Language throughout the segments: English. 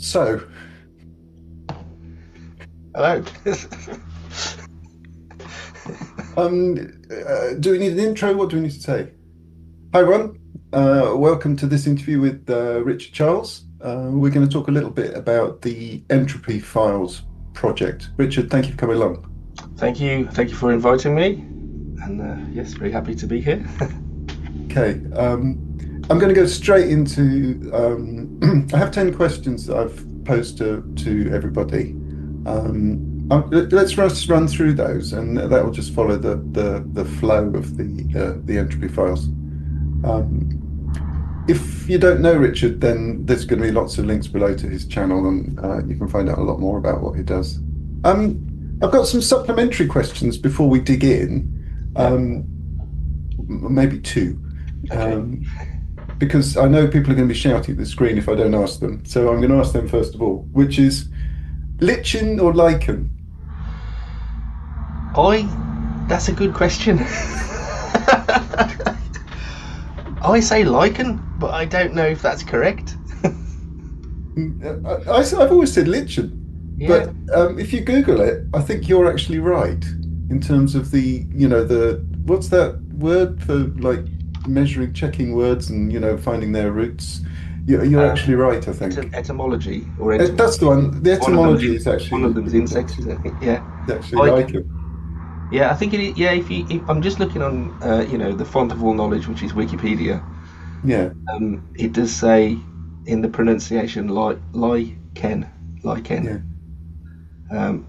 So, Hello. do we need an intro? What do we need to say? Hi, everyone. Welcome to this interview with Richard Charles. We're going to talk a little bit about the Entropy Files project. Richard, thank you for coming along. Thank you for inviting me, and yes, very happy to be here. Okay, I'm going to go straight into. I have 10 questions that I've posed to everybody. Let's just run through those, and that will just follow the flow of the entropy files. Um, if you don't know Richard, then there's going to be lots of links below to his channel, and you can find out a lot more about what he does. I've got some supplementary questions before we dig in, Yeah. maybe two, Okay. um, because I know people are going to be shouting at the screen if I don't ask them. So I'm going to ask them first of all, which is Lichen or Lichen? I. That's a good question. I say lichen, but I don't know if that's correct. I've always said Lichen, Yeah. but if you Google it, I think you're actually right in terms of the what's that word for like measuring, checking words and finding their roots. You're actually Um, right, I think. Etymology or That's the etymology. one. The One of them's etymology is one of actually them's insects, isn't it? Yeah. like Lichen. it. Yeah, I think it is. Yeah, if I'm just looking on, the font of all knowledge, which is Wikipedia. Yeah, It does say in the pronunciation lichen, lichen. yeah, Um,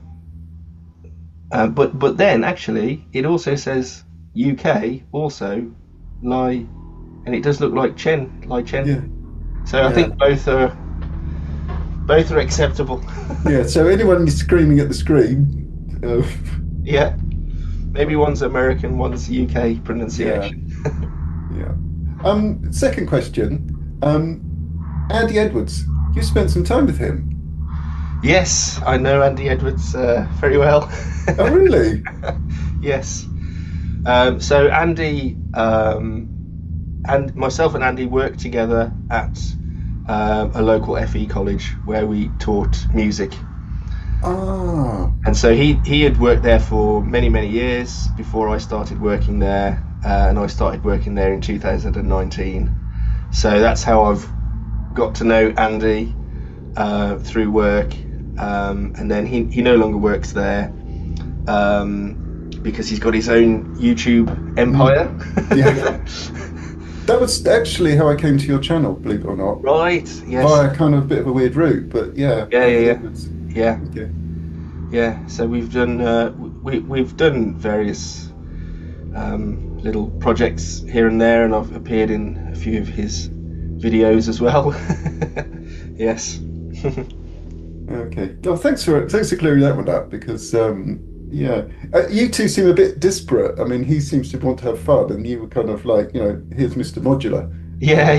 but then actually it also says UK also lie, and it does look like chen. yeah, So I yeah, think both are acceptable. yeah. So anyone is screaming at the screen, Yeah, maybe one's American, one's UK yeah, pronunciation. yeah. Second question. Andy Edwards, you spent some time with him. Yes, I know Andy Edwards very well. Oh, really? Yes. So Andy and myself and Andy worked together at a local FE college where we taught music. Ah, And so he had worked there for many years before I started working there, and I started working there in 2019. So that's how I've got to know Andy through work, and then he no longer works there because he's got his own YouTube empire. yeah. That was actually how I came to your channel, believe it or not, Right. Yes. via kind of a bit of a weird route. But yeah, Yeah. Andy Yeah. Edwards. Yeah. Okay. Yeah. So we've done various little projects here and there, and I've appeared in a few of his videos as well. Yes. Okay. Oh, thanks for clearing that one up because yeah, you two seem a bit disparate. I mean, he seems to want to have fun, and you were kind of like, here's Mr. Modular. Yeah.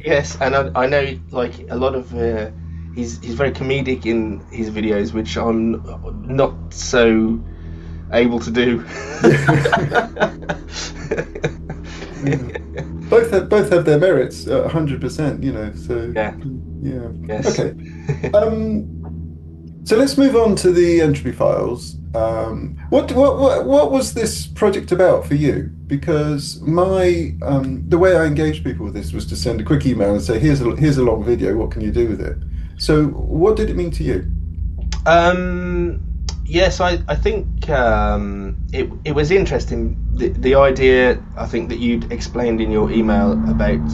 Yes, and I know like a lot of he's very comedic in his videos, which I'm not so able to do. Yeah. Both have their merits, 100%. So Yeah. yeah. Yes. Okay. So let's move on to the entropy files. What was this project about for you? Because the way I engaged people with this was to send a quick email and say, here's a long video. What can you do with it? So what did it mean to you? Yes, I think it was interesting. The idea I think that you'd explained in your email about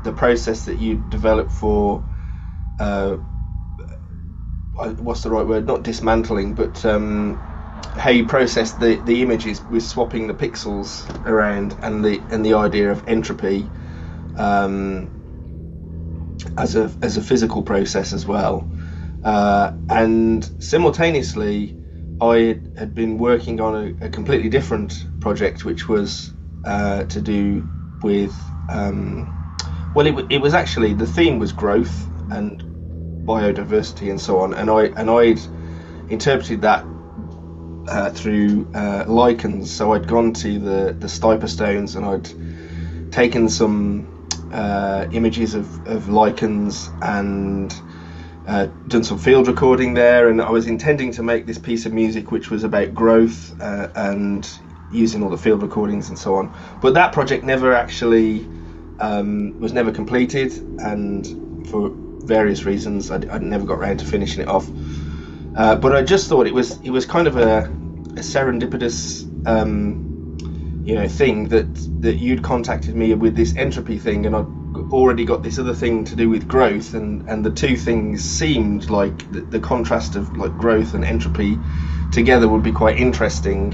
the process that you developed for what's the right word? Not dismantling, but how you process the images with swapping the pixels around, and the idea of entropy as a physical process as well. And simultaneously, I had been working on a completely different project, which was to do with it was actually, the theme was growth and biodiversity and so on, and I'd interpreted that through lichens. So I'd gone to the stiper stones, and I'd taken some images of lichens and done some field recording there, and I was intending to make this piece of music which was about growth and using all the field recordings and so on. But that project never actually was never completed, and for various reasons I never got around to finishing it off. But I just thought it was kind of a serendipitous thing that you'd contacted me with this entropy thing, and I'd already got this other thing to do with growth, and the two things seemed like the contrast of like growth and entropy together would be quite interesting.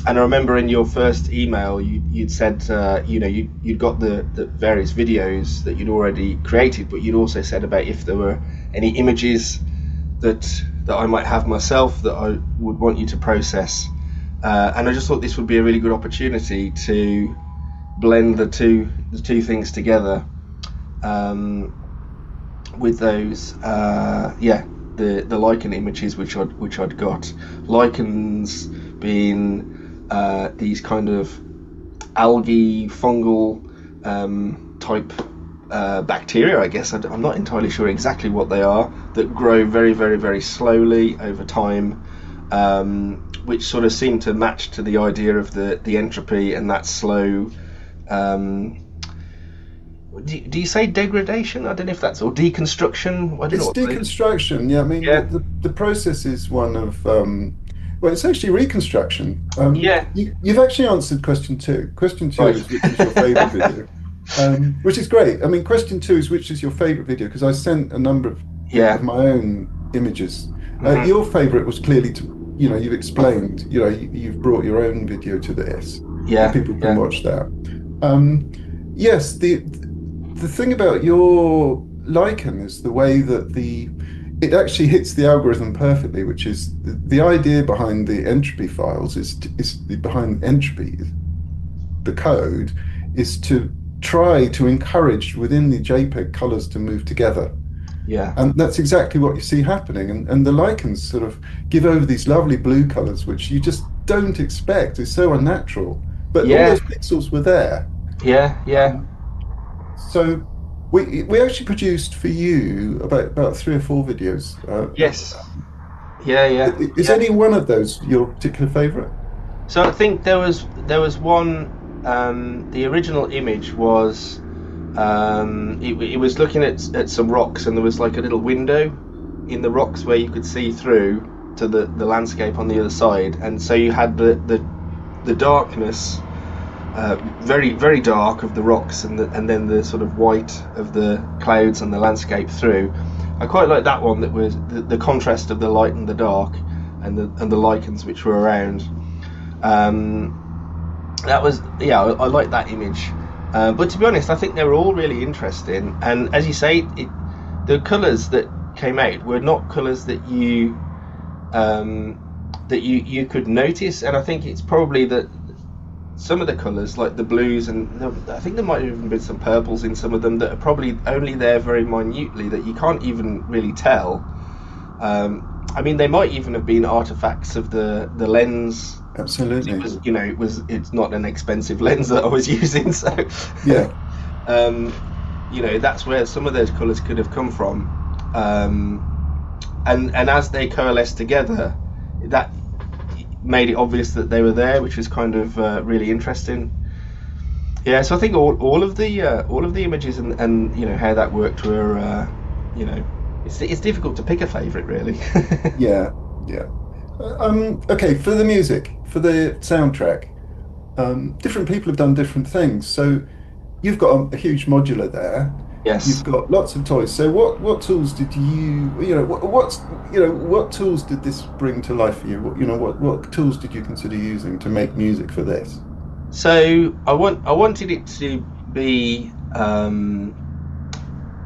And I remember in your first email you'd said you'd got the various videos that you'd already created, but you'd also said about if there were any images that I might have myself that I would want you to process, and I just thought this would be a really good opportunity to blend the two things together with those the lichen images which I'd got. Lichens being these kind of algae fungal type bacteria, I guess. I'm not entirely sure exactly what they are, that grow very, very, very slowly over time, which sort of seem to match to the idea of the entropy and that slow. Do you say degradation? I don't know if that's, or deconstruction. I don't It's know what deconstruction. Yeah, I mean, Yeah. the process is one of well, it's actually reconstruction. Yeah. You've actually answered question two. Question two Right. is which is your favorite video, which is great. I mean, question two is which is your favorite video, because I sent a number of Yeah. my own images. Mhm. Your favorite was clearly you've explained, you've brought your own video to this. Yeah. People can Yeah. watch that. Yes, the thing about your lichen is the way that it actually hits the algorithm perfectly, which is the idea behind the entropy files is behind entropy. The code is to try to encourage within the JPEG colors to move together. Yeah. And that's exactly what you see happening. And the lichens sort of give over these lovely blue colors, which you just don't expect. It's so unnatural. But all Yeah. those pixels were there. Yeah. Yeah. So we actually produced for you about 3 or 4 videos. Yes. Yeah. Yeah. Is Yeah. any one of those your particular favorite? So I think there was one. The original image was it was looking at some rocks, and there was like a little window in the rocks where you could see through to the landscape on the other side, and so you had the darkness, very, very dark of the rocks, and then the sort of white of the clouds and the landscape through. I quite like that one, that was the contrast of the light and the dark, and the lichens which were around. That was, I like that image. But to be honest, I think they were all really interesting. And as you say, the colours that came out were not colours that you could notice. And I think it's probably that some of the colours, like the blues, and I think there might have even been some purples in some of them, that are probably only there very minutely, that you can't even really tell. I mean, they might even have been artifacts of the lens. Absolutely. It's not an expensive lens that I was using, so Yeah. That's where some of those colours could have come from, and as they coalesced together, that made it obvious that they were there, which was kind of really interesting. Yeah, so I think all of the images and how that worked were it's difficult to pick a favourite, really. Yeah. Okay, for the music, for the soundtrack, different people have done different things. So you've got a huge modular there. Yes. You've got lots of toys. So what tools did what tools did this bring to life for you? What tools did you consider using to make music for this? So I wanted it to be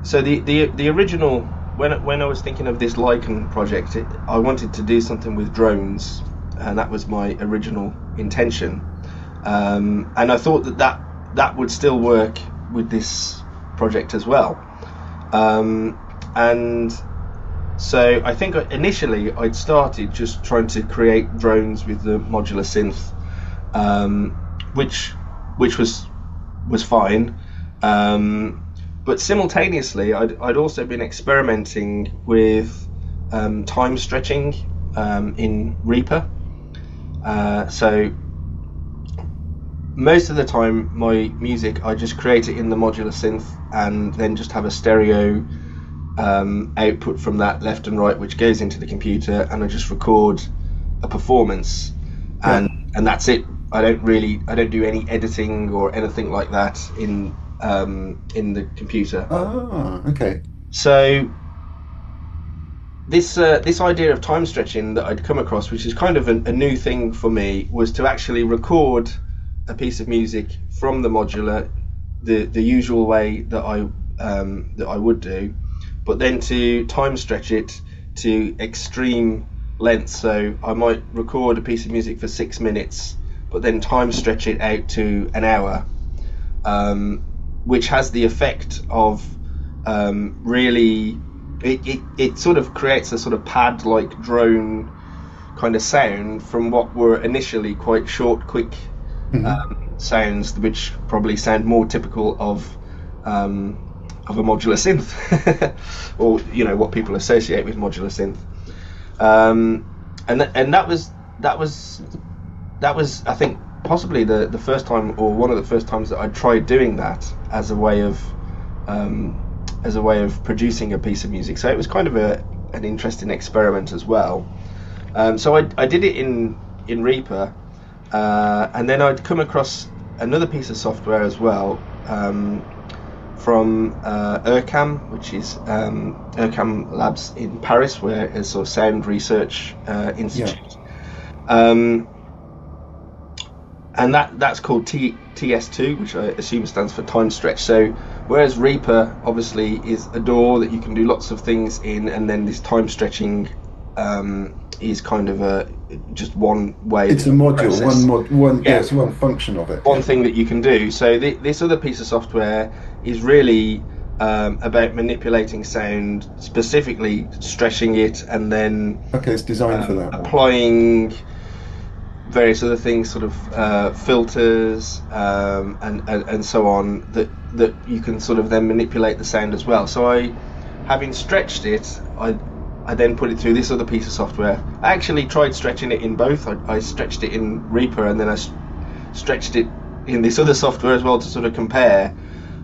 so the original, when I was thinking of this Lichen project, I wanted to do something with drones, and that was my original intention. And I thought that would still work with this project as well. And so I think initially I'd started just trying to create drones with the modular synth, which was fine. But simultaneously, I'd also been experimenting with time stretching in Reaper. So most of the time, my music, I just create it in the modular synth and then just have a stereo output from that left and right, which goes into the computer, and I just record a performance, and that's it. I don't do any editing or anything like that in the computer. Ah, okay. So this idea of time stretching that I'd come across, which is kind of a new thing for me, was to actually record a piece of music from the modular, the usual way that I would do, but then to time stretch it to extreme lengths. So I might record a piece of music for 6 minutes, but then time stretch it out to an hour, which has the effect of really, it sort of creates a sort of pad-like drone kind of sound from what were initially quite short, quick sounds, which probably sound more typical of a modular synth, or what people associate with modular synth. And that was I think possibly the first time, or one of the first times, that I tried doing that as a way of producing a piece of music. So it was kind of an interesting experiment as well. So I did it in Reaper, and then I'd come across another piece of software as well, from ERCAM, which is ERCAM Labs in Paris, where it's a sort of sound research institute. And that's called TS2, which I assume stands for time stretch. So whereas Reaper obviously is a DAW that you can do lots of things in, and then this time stretching is kind of just one way. It's a module, one function of it. One thing that you can do. So this other piece of software is really about manipulating sound, specifically stretching it, and then it's designed for that. Applying various other things, sort of filters and so on, that you can sort of then manipulate the sound as well. So having stretched it, I then put it through this other piece of software. I actually tried stretching it in both. I stretched it in Reaper, and then I stretched it in this other software as well, to sort of compare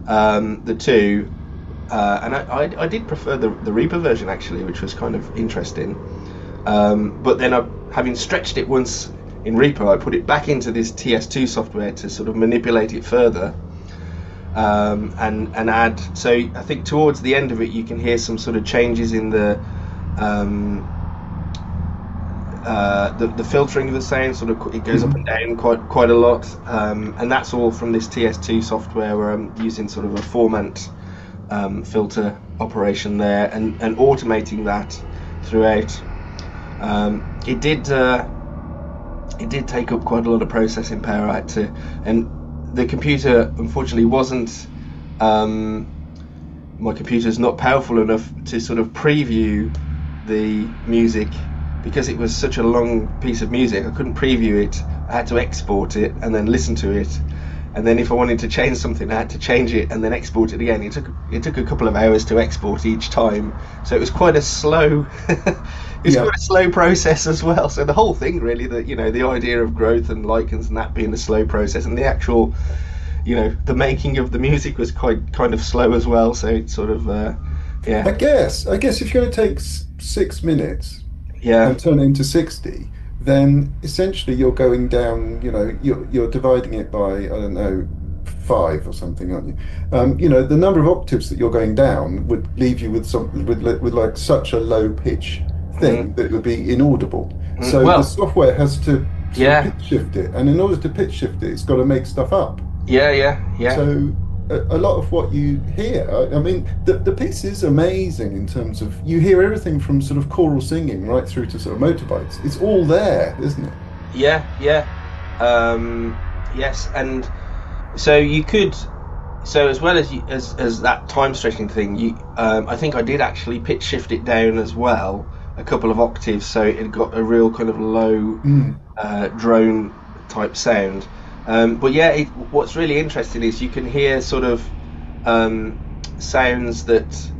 the two. And I did prefer the Reaper version, actually, which was kind of interesting. But then having stretched it once in Reaper, I put it back into this TS2 software to sort of manipulate it further, and add. So I think towards the end of it, you can hear some sort of changes in the filtering of the sound. Sort of, it goes up and down quite a lot, and that's all from this TS2 software, where I'm using sort of a formant filter operation there, and automating that throughout. It did take up quite a lot of processing power. And the computer, unfortunately, wasn't. My computer's not powerful enough to sort of preview the music, because it was such a long piece of music. I couldn't preview it. I had to export it and then listen to it, and then if I wanted to change something, I had to change it and then export it again. It took a couple of hours to export each time, so it was quite a slow quite a slow process as well. So the whole thing, really, the idea of growth and lichens and that being a slow process, and the actual the making of the music was kind of slow as well. So it's sort of I guess if you're going to take 6 minutes Yeah. and turn it into 60, then essentially you're going down, you're dividing it by, I don't know, 5 or something, aren't you? The number of octaves that you're going down would leave you with with like such a low pitch thing that it would be inaudible. So the software has to pitch shift it, and in order to pitch shift it, it's got to make stuff up. Yeah. So a lot of what you hear, I mean, the piece is amazing in terms of, you hear everything from sort of choral singing right through to sort of motorbikes. It's all there, isn't it? Yeah. Yes, and so you could, so as well as that time stretching thing, I think I did actually pitch shift it down as well, a couple of octaves, so it got a real kind of low drone type sound. But yeah, what's really interesting is you can hear sort of sounds that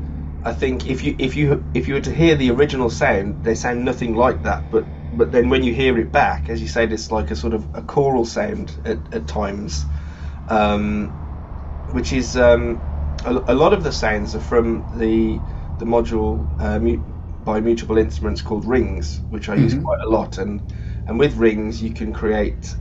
I think if you were to hear the original sound, they sound nothing like that. But then when you hear it back, as you said, it's like a sort of a choral sound at times, which is a lot of the sounds are from the module by Mutable Instruments called Rings, which I use quite a lot. And with Rings, you can create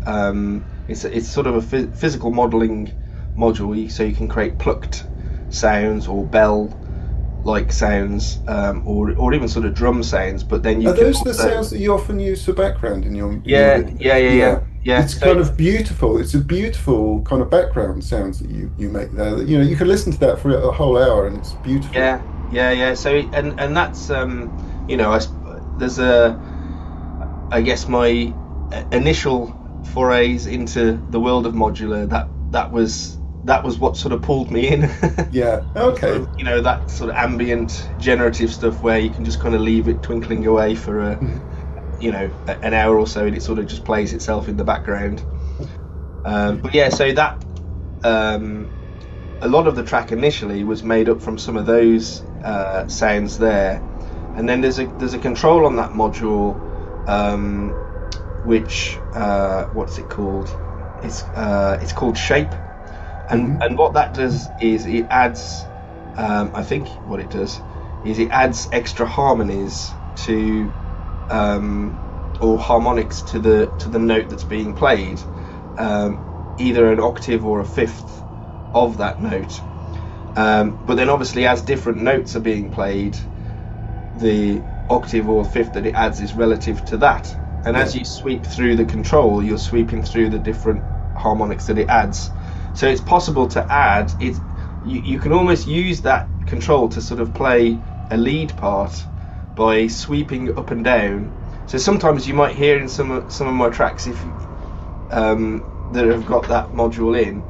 it's sort of a physical modeling module, so you can create plucked sounds or bell-like sounds, or even sort of drum sounds. But then you Are can those also, the sounds that you often use for background in your yeah, videos? yeah, yeah, yeah, yeah. It's kind of beautiful. It's a beautiful kind of background sounds that you make there. That, you can listen to that for a whole hour, and it's beautiful. Yeah, yeah, yeah. So and that's there's I guess my initial forays into the world of modular, that was what sort of pulled me in. Yeah. Okay. Sort of, that sort of ambient generative stuff where you can just kind of leave it twinkling away for an hour or so, and it sort of just plays itself in the background. But yeah, so that a lot of the track initially was made up from some of those sounds there, and then there's a control on that module, which what's it called? It's called Shape, and what that does is it adds, I think what it does is it adds extra harmonies to or harmonics to the note that's being played, either an octave or a fifth of that note. But then obviously as different notes are being played, the octave or fifth that it adds is relative to that. And as you sweep through the control, you're sweeping through the different harmonics that it adds. So it's possible to add it. You can almost use that control to sort of play a lead part by sweeping up and down. So sometimes you might hear in some of my tracks, if that have got that module in,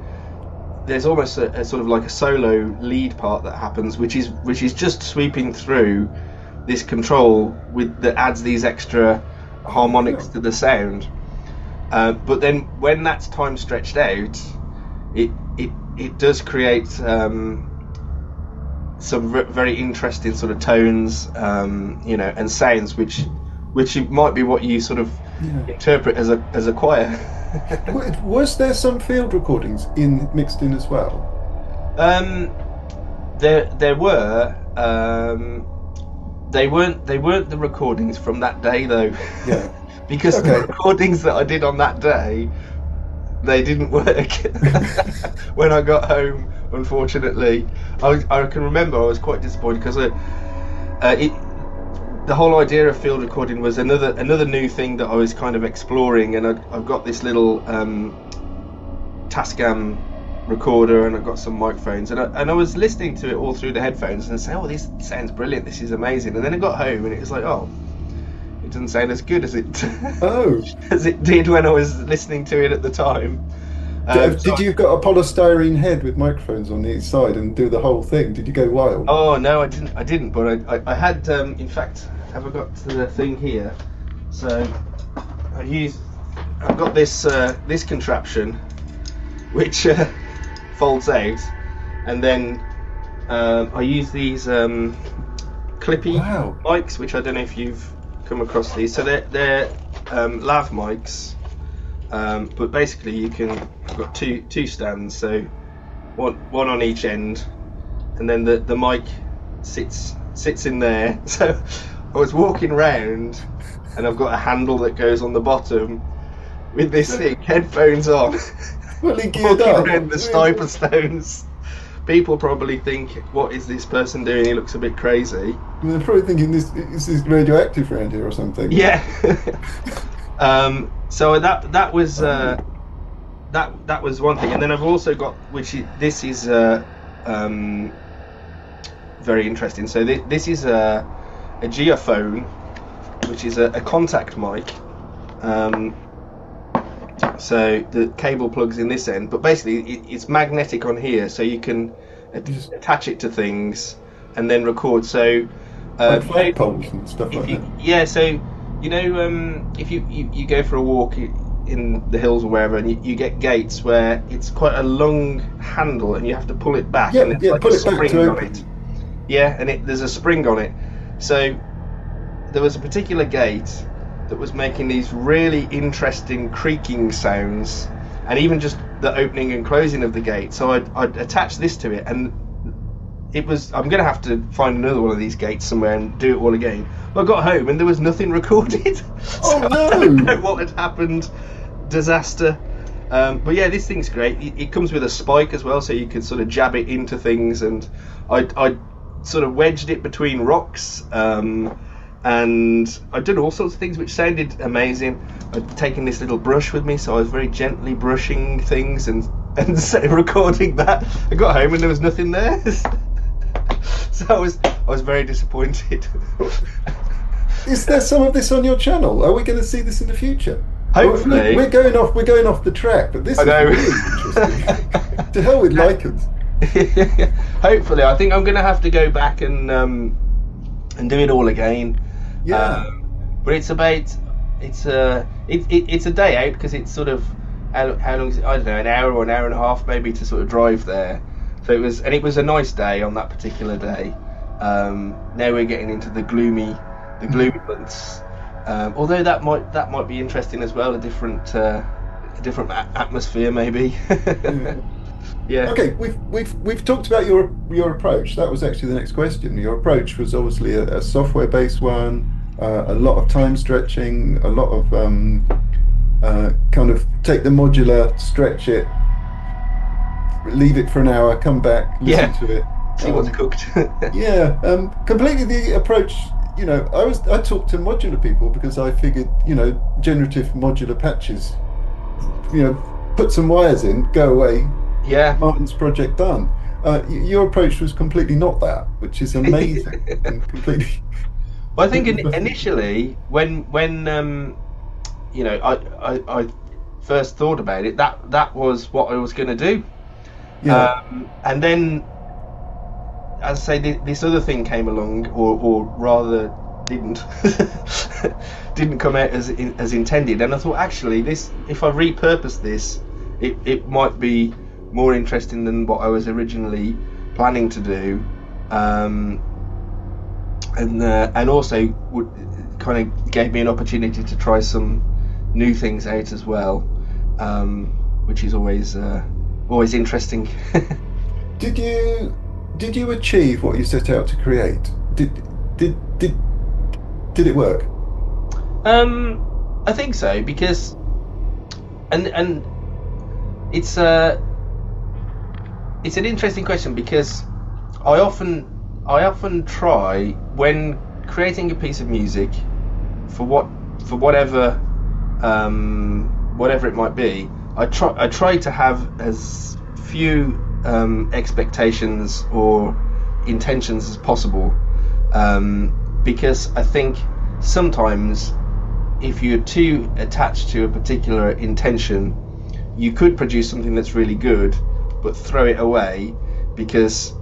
there's almost a sort of like a solo lead part that happens, which is just sweeping through this control that adds these extra harmonics to the sound. But then when that's time stretched out, it does create some very interesting sort of tones, and sounds which might be what you sort of interpret as a choir. Was there some field recordings mixed in as well? There were. They weren't the recordings from that day though. Yeah. Because the recordings that I did on that day, they didn't work. When I got home, unfortunately, I can remember I was quite disappointed because the whole idea of field recording was another new thing that I was kind of exploring, and I've got this little Tascam recorder, and I've got some microphones, and I was listening to it all through the headphones and saying, oh, this sounds brilliant, this is amazing. And then I got home and it was like, oh, it doesn't sound as good as it as it did when I was listening to it at the time. Did you got a polystyrene head with microphones on the side and do the whole thing? Did you go wild? Oh no, I didn't. But I had, in fact, have I got the thing here? So I've got this this contraption, which folds out, and then I use these clippy mics, which I don't know if you've come across these. So they're lav mics. But basically I've got two stands, so one on each end, and then the mic sits in there. So I was walking round, and I've got a handle that goes on the bottom with this thing, headphones on, walking around the sniper stones. People probably think, what is this person doing? He looks a bit crazy. They're probably thinking this is radioactive around here or something. Yeah. So that was that was one thing, and then I've also got, this is very interesting. So this is a geophone, which is a contact mic. So the cable plugs in this end, but basically it's magnetic on here, so you can attach it to things and then record. So like flagpoles and stuff like that. Yeah, so if you go for a walk in in the hills or wherever, and you get gates where it's quite a long handle, and you have to pull it back, Yeah, and it's yeah, like pull a it back spring to on open. it. Yeah, and there's a spring on it. So there was a particular gate that was making these really interesting creaking sounds, and even just the opening and closing of the gate. So I'd attach this to it, and I'm going to have to find another one of these gates somewhere and do it all again. But I got home and there was nothing recorded. So Oh I don't know no! what had happened. Disaster. But yeah, this thing's great. It comes with a spike as well, so you could sort of jab it into things. And I sort of wedged it between rocks. And I'd done all sorts of things which sounded amazing. I'd taken this little brush with me, so I was very gently brushing things and so recording that. I got home and there was nothing there. So I was very disappointed. Is there some of this on your channel? Are we going to see this in the future? Hopefully. We're going off the track, but this I is know. really interesting. To hell with lichens. Hopefully, I think I'm going to have to go back and do it all again. Yeah. But it's a day out, because it's sort of how long is it? I don't know, an hour or an hour and a half maybe to sort of drive there. So it was a nice day on that particular day. Now we're getting into the gloomy months. Although that might be interesting as well, a different atmosphere maybe. Yeah. Okay, we've talked about your approach. That was actually the next question. Your approach was obviously a software-based one, a lot of time stretching, a lot of kind of take the modular, stretch it, leave it for an hour, come back, listen to it, see what's cooked. Yeah, completely the approach. You know, I talked to modular people because I figured, you know, generative modular patches, you know, put some wires in, go away. Yeah. Martin's project done. Your approach was completely not that, which is amazing and completely. Well, I think initially when you know I first thought about it, that was what I was going to do. Yeah. And then, as I say, this other thing came along, or rather didn't didn't come out as intended. And I thought, actually, if I repurpose this, it might be more interesting than what I was originally planning to do, and also kind of gave me an opportunity to try some new things out as well, which is always interesting. Did you achieve what you set out to create? Did it work? I think so, because and it's an interesting question, because I often try, when creating a piece of music for whatever it might be, I try to have as few expectations or intentions as possible, because I think sometimes if you're too attached to a particular intention, you could produce something that's really good but throw it away because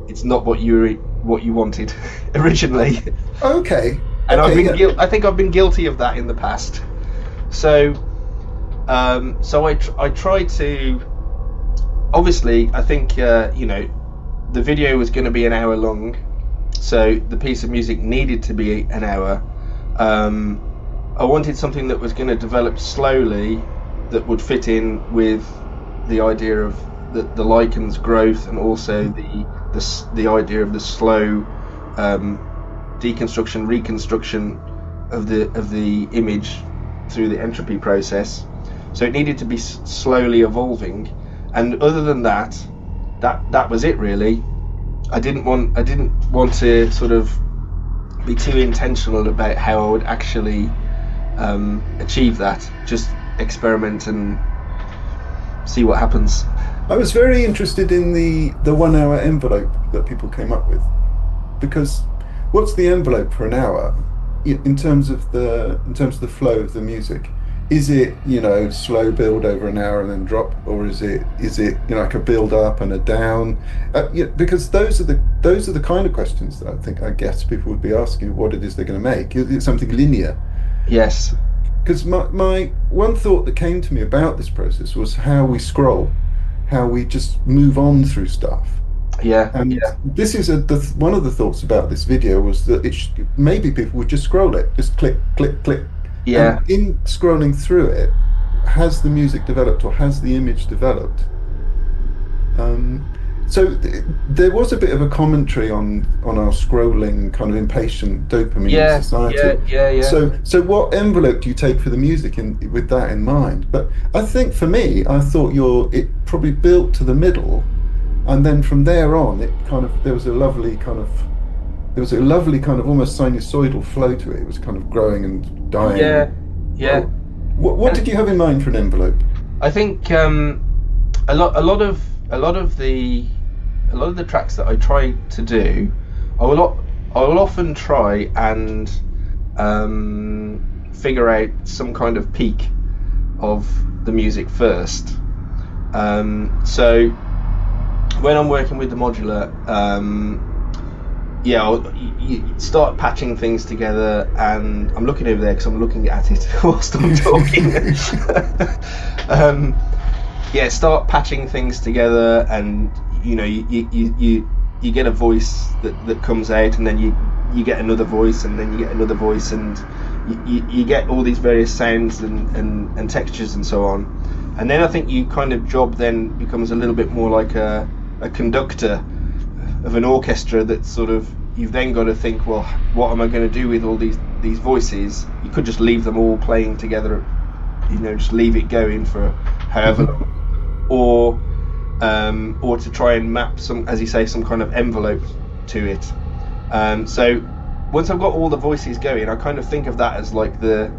it's not what you wanted originally. Okay. And Okay, I think I've been guilty of that in the past. So I try to, obviously, I think you know, the video was going to be an hour long, so the piece of music needed to be an hour. I wanted something that was going to develop slowly, that would fit in with the idea of the lichen's growth, and also the idea of the slow deconstruction, reconstruction of the image through the entropy process. So it needed to be slowly evolving, and other than that was it really. I didn't want to sort of be too intentional about how I would actually achieve that. Just experiment and see what happens. I was very interested in the 1 hour envelope that people came up with, because what's the envelope for an hour in terms of the flow of the music? Is it, you know, slow build over an hour and then drop, or is it you know, like a build up and a down? Because those are the kind of questions that I guess people would be asking, what it is they're going to make. Is it something linear? Yes. because my one thought that came to me about this process was how we scroll, how we just move on through stuff. Yeah, And yeah, this is one of the thoughts about this video was that maybe people would just scroll it, just click, click, click. yeah, And in scrolling through it, has the music developed or has the image developed? Um, so there was a bit of a commentary on our scrolling, kind of impatient dopamine yeah, yeah, society. yeah, yeah. So what envelope do you take for the music with that in mind? But I think for me, I thought it probably built to the middle, and then from there on, it kind of there was a lovely kind of almost sinusoidal flow to it. It was kind of growing and dying. Yeah, And yeah. well, what did And you have in mind for an envelope? I think a lot of the a lot of the tracks that I try to do, I will I will often try and figure out some kind of peak of the music first. So when I'm working with the modular, yeah, you start patching things together, and I'm looking over there because I'm looking at it whilst I'm talking. Yeah, start patching things together, and you get a voice that comes out, and then you get another voice, and then you get another voice, and you get all these various sounds and textures and so on. And then I think you kind of job then becomes a little bit more like a conductor of an orchestra that sort of you've then got to think, well, what am I going to do with all these voices? You could just leave them all playing together, just leave it going for however Mhm. long, or to try and map some, as you say, some kind of envelope to it. So once I've got all the voices going, I kind of think of that as like the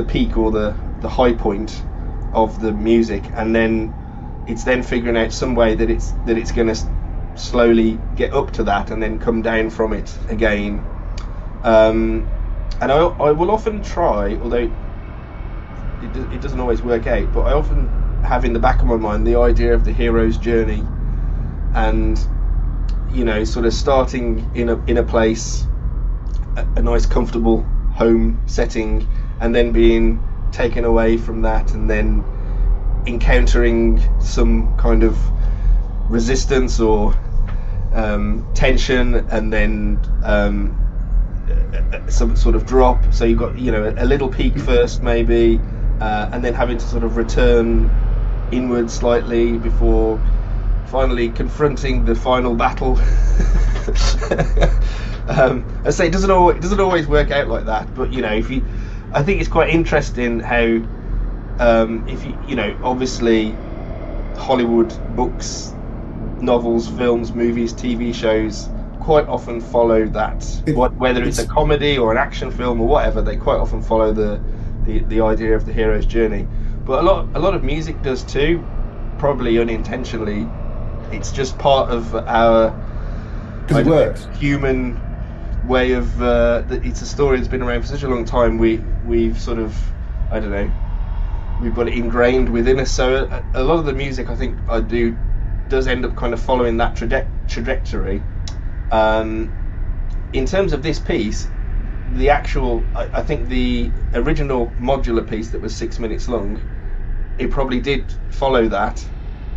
peak or the high point of the music, and then it's then figuring out some way that it's going to slowly get up to that and then come down from it again. And I will often try, although it doesn't always work out, but I often have in the back of my mind the idea of the hero's journey, and sort of starting in a place, a nice comfortable home setting, and then being taken away from that, and then encountering some kind of resistance or tension, and then some sort of drop. So you've got a little peak first maybe, and then having to sort of return inward slightly before finally confronting the final battle. I say it doesn't always work out like that, but I think it's quite interesting how if obviously Hollywood books, novels, films, movies, TV shows quite often follow that. It, Whether it's a it's comedy or an action film or whatever, they quite often follow the idea of the hero's journey. But a lot of music does too, probably unintentionally. It's just part of our because it works. human way of. It's a story that's been around for such a long time. We've sort of, I don't know, we've got it ingrained within us. So a lot of the music I think I do does end up kind of following that trajectory. In terms of this piece, the actual, I think the original modular piece that was 6 minutes long, it probably did follow that,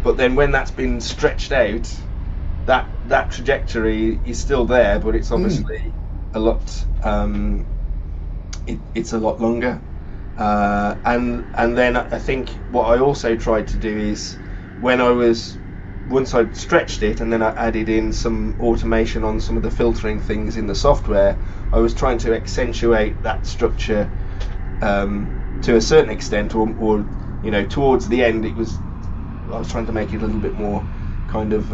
but then when that's been stretched out, that trajectory is still there, but it's obviously a lot. It's a lot longer, and then I think what I also tried to do is once I'd stretched it and then I added in some automation on some of the filtering things in the software, I was trying to accentuate that structure to a certain extent, or towards the end I was trying to make it a little bit more kind of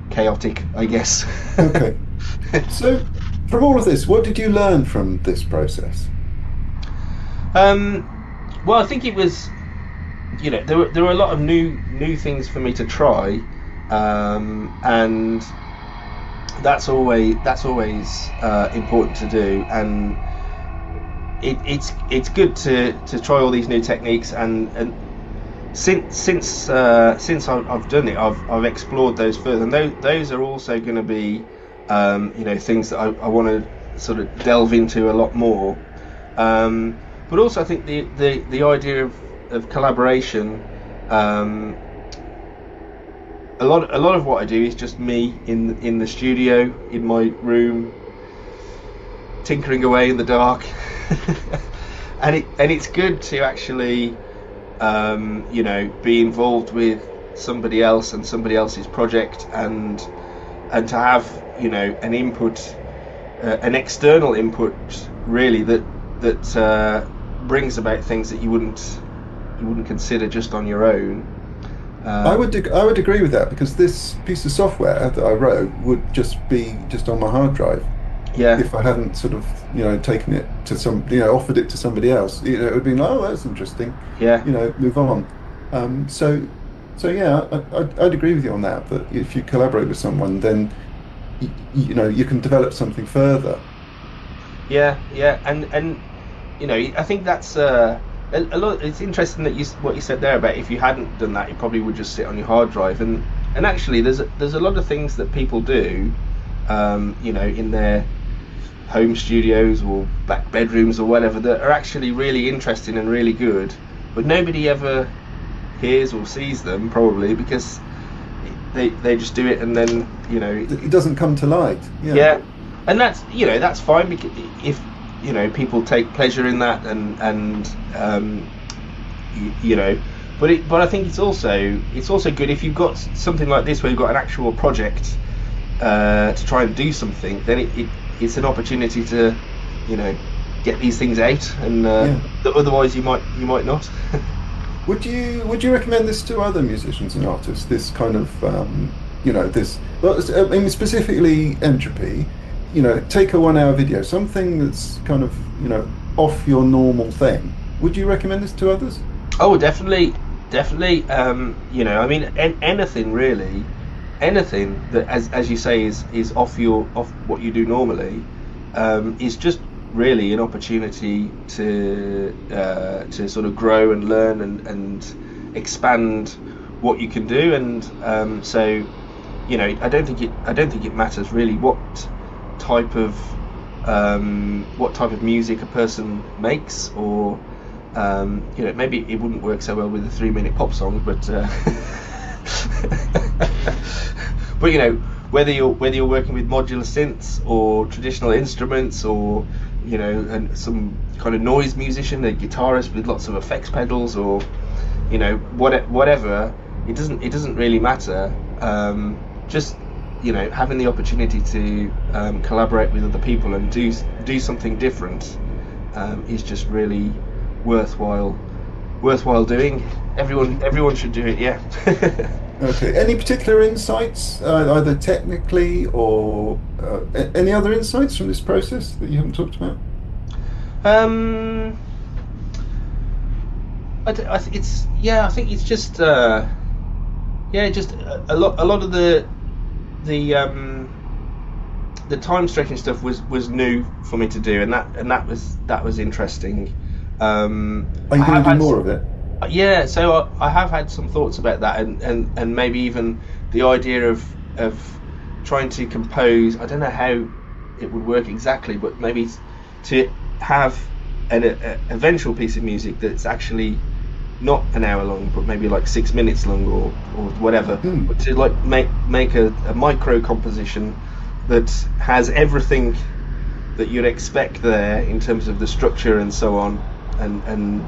chaotic, I guess. Okay. So from all of this, what did you learn from this process? Well, I think it was, there were a lot of new things for me to try, and that's always important to do, and it's good to try all these new techniques, and since I've done it, I've explored those further, and those are also going to be things that I want to sort of delve into a lot more. but also I think the idea of collaboration. A lot of what I do is just me in the studio in my room, tinkering away in the dark, and it's good to actually be involved with somebody else and somebody else's project, and to have an input, an external input, really, that brings about things that you wouldn't consider just on your own. I would agree with that, because this piece of software that I wrote would just be on my hard drive Yeah, if I hadn't sort of taken it to offered it to somebody else. It would have been like, oh, that's interesting, yeah, move on. So yeah, I'd agree with you on that. That if you collaborate with someone, then you can develop something further. yeah, and I think that's a lot. It's interesting that what you said there about if you hadn't done that, it probably would just sit on your hard drive. And actually, there's a lot of things that people do, in their home studios or back bedrooms or whatever, that are actually really interesting and really good, but nobody ever hears or sees them, probably because they just do it, and then It doesn't come to light. yeah, and that's fine, because if people take pleasure in that, and but I think it's also good if you've got something like this where you've got an actual project to try and do something, then it's an opportunity to get these things out, and that otherwise you might not. Would you recommend this to other musicians and artists? This kind of this. Well, I mean, specifically Entropy. Take a 1 hour video, something that's kind of off your normal thing. Would you recommend this to others? Oh, definitely. I mean, anything really, anything that, as you say, is off what you do normally, is just really an opportunity to sort of grow and learn and expand what you can do. And so I don't think it matters really what type of music a person makes, or maybe it wouldn't work so well with a 3-minute pop song, but but whether you're working with modular synths or traditional instruments, or and some kind of noise musician, a guitarist with lots of effects pedals, or whatever, it doesn't really matter. Just having the opportunity to collaborate with other people and do something different is just really worthwhile doing. Everyone should do it. Yeah. Okay. Any particular insights, either technically or any other insights from this process that you haven't talked about? I think it's just just a lot of the time stretching stuff was new for me to do, and that was interesting. Are you going to do more of it? Yeah, so I have had some thoughts about that, and maybe even the idea of trying to compose. I don't know how it would work exactly, but maybe to have an eventual piece of music that's actually not an hour long, but maybe like 6 minutes long, or whatever. But to like make a micro composition that has everything that you'd expect there in terms of the structure and so on, and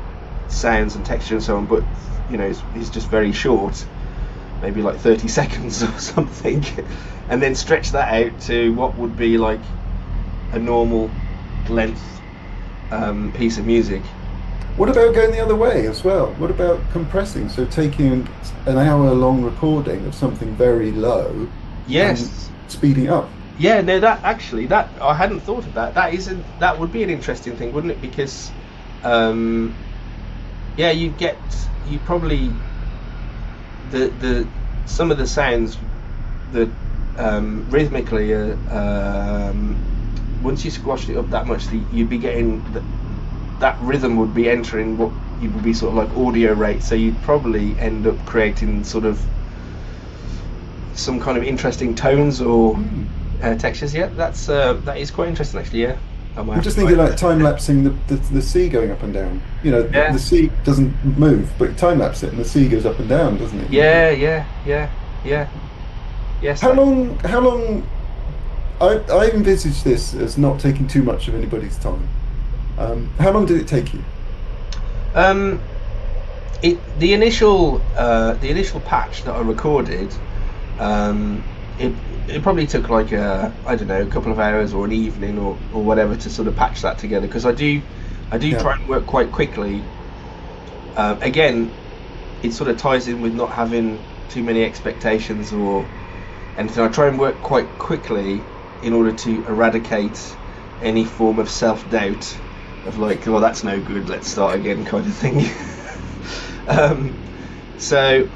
sounds and texture and so on, but it's just very short, maybe like 30 seconds or something, and then stretch that out to what would be like a normal length piece of music. What about going the other way as well? What about compressing? So taking an hour-long recording of something very low, yes, and speeding up. Yeah, no, that I hadn't thought of that. That would be an interesting thing, wouldn't it? Because you probably the some of the sounds that rhythmically once you squashed it up that much, you'd be getting that rhythm would be entering what you would be sort of like audio rate, so you'd probably end up creating sort of some kind of interesting tones or textures. Yeah, that is quite interesting actually. Yeah. I might I'm have to just try thinking it. like time lapsing the sea going up and down. You know, the Yeah, sea doesn't move, but time lapse it and the sea goes up and down, doesn't it? yeah, yeah, yeah, yeah. Yes, How that. long? How long? I envisage this as not taking too much of anybody's time. How long did it take you? Um, the initial patch that I recorded, um, it it probably took like I don't know, a couple of hours or an evening or whatever to sort of patch that together, because I do Yeah. try and work quite quickly. Again, it sort of ties in with not having too many expectations or anything. I try and work quite quickly in order to eradicate any form of self-doubt of like, well, that's no good, let's start again, kind of thing. um, so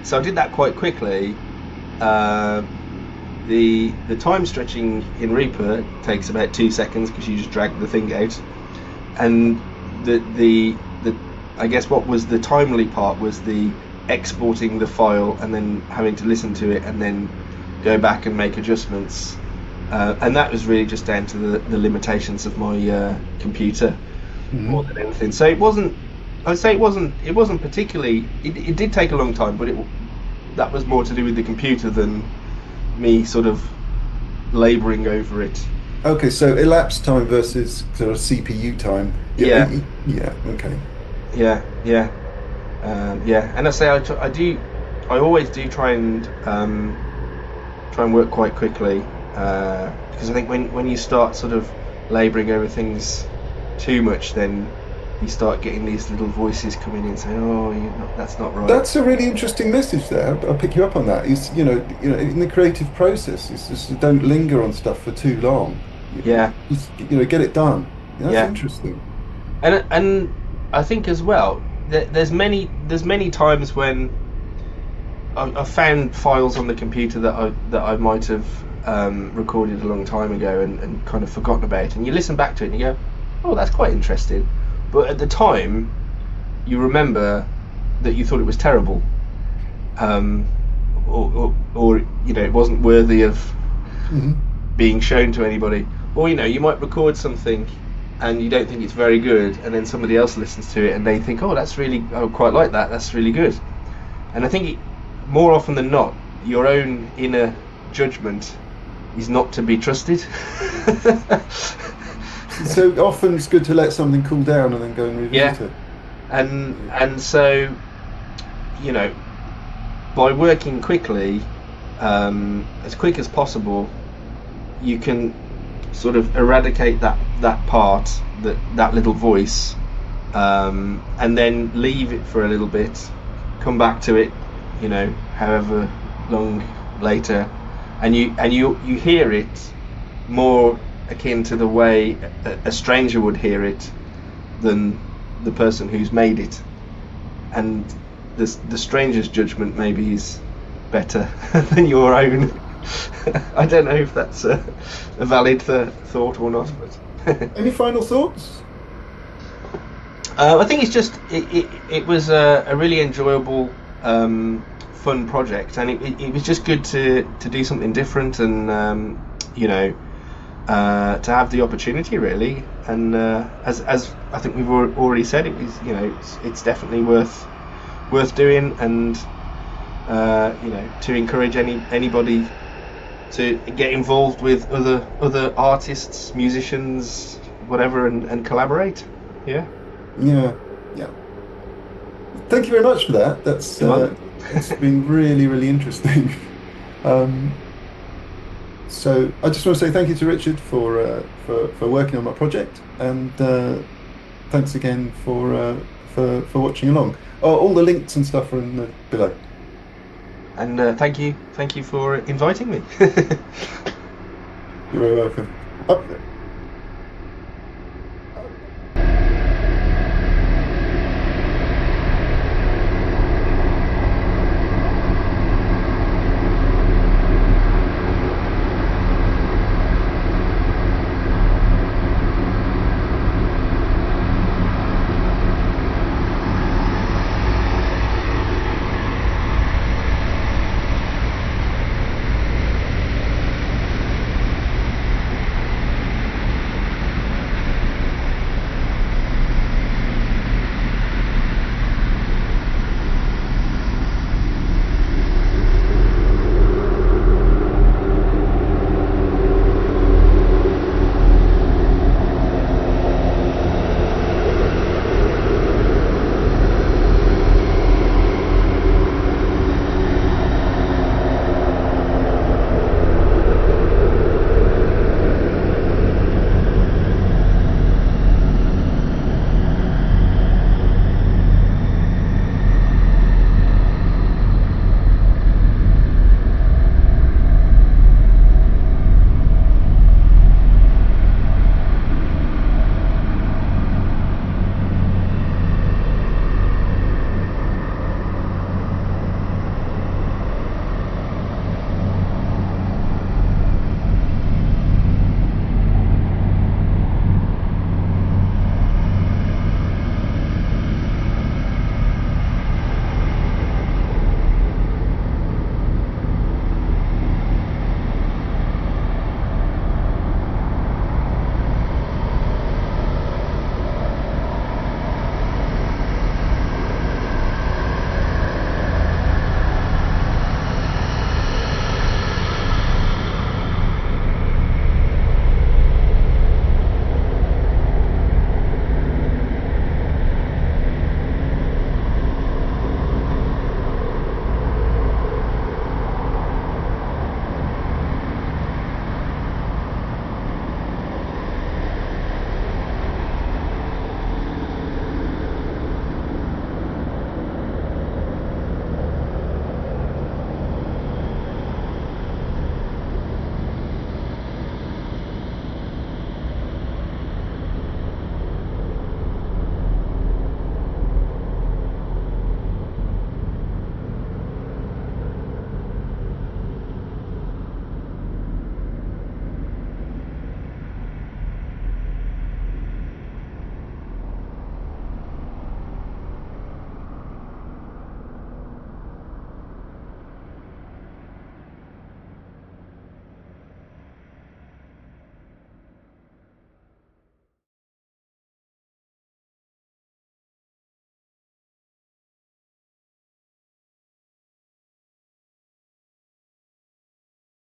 so I did that quite quickly. Uh, the time stretching in Reaper takes about 2 seconds because you just drag the thing out, and the I guess what was the timely part was the exporting the file and then having to listen to it and then go back and make adjustments, and that was really just down to the limitations of my computer more Hmm. than anything. So it wasn't. I'd say it wasn't particularly. It did take a long time, but that was more to do with the computer than me sort of labouring over it. Okay, so elapsed time versus sort of CPU time. Yeah, Yeah, yeah, okay. yeah, yeah, yeah. And I say I always do try and work quite quickly, because I think when you start sort of labouring over things too much, then you start getting these little voices coming in saying, "Oh, that's not right." That's a really interesting message there. I'll pick you up on that. Is in the creative process, it's just don't linger on stuff for too long. Yeah, Just get it done. That's yeah. interesting. And I think as well there's many times when I've found files on the computer that I might have recorded a long time ago and kind of forgotten about, and you listen back to it and you go, oh, that's quite interesting, but at the time you remember that you thought it was terrible, um, or it wasn't worthy of Hmm. being shown to anybody. Or you might record something and you don't think it's very good, and then somebody else listens to it and they think, oh, I quite like that, that's really good. And I think more often than not, your own inner judgment is not to be trusted. So often it's good to let something cool down and then go and Yeah, revisit it. and so you know by working quickly, as quick as possible, you can sort of eradicate that part, that little voice, and then leave it for a little bit, come back to it, however long later, and you hear it more akin to the way a stranger would hear it than the person who's made it, and the stranger's judgment maybe is better than your own. I don't know if that's a valid thought or not, but Any final thoughts? I think it was a really enjoyable, fun project, and it was just good to do something different, and to have the opportunity really, and as I think we've already said, it was it's definitely worth doing, and to encourage anybody to get involved with other artists, musicians, whatever, and collaborate. Yeah. Yeah, yeah. Thank you very much for that. You're welcome. It's been really, really interesting. Um, so I just want to say thank you to Richard for working on my project, and thanks again for watching along. Oh, all the links and stuff are in below. And thank you for inviting me. You're very welcome. Up.